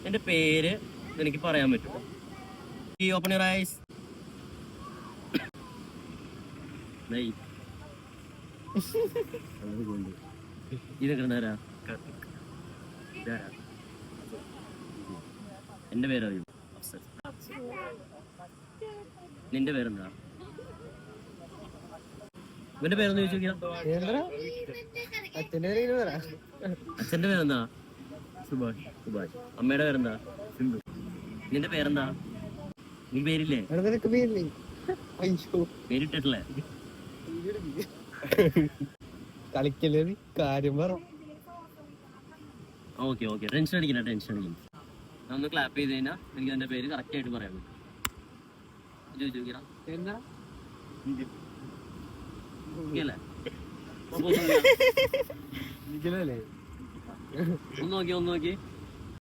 എന്റെ പേര് എനിക്ക് പറയാൻ പറ്റുമോ? ഈ ഓപ്പൺ യുവർ ഐസ്. ഇതൊക്കെ നേരാ. എന്റെ പേരറിയോ? നിന്റെ പേരെന്താ? ഇവന്റെ പേരൊന്ന് ചോദിച്ചു. അച്ഛന്റെ പേരെന്താ? സുഭാഷ്. സുഭാഷ്. അമ്മയുടെ പേരെന്താ? സിന്ധു. നിന്റെ പേരെന്താ? നീ പേരില്ലേ? പേരിട്ടിട്ടില്ലേ? കളിക്കല്ലേ കാര്യം പറ. ഓക്കെ ഓക്കെ, ടെൻഷൻ അടിക്കണ്ട, ടെൻഷൻ അടിക്കണം. ഒന്ന് ക്ലാപ്പ് ചെയ്ത് കഴിഞ്ഞാൽ എനിക്ക് എന്റെ പേര് കറക്റ്റ് ആയിട്ട് പറയാൻ പറ്റും. ഒന്ന് നോക്കി.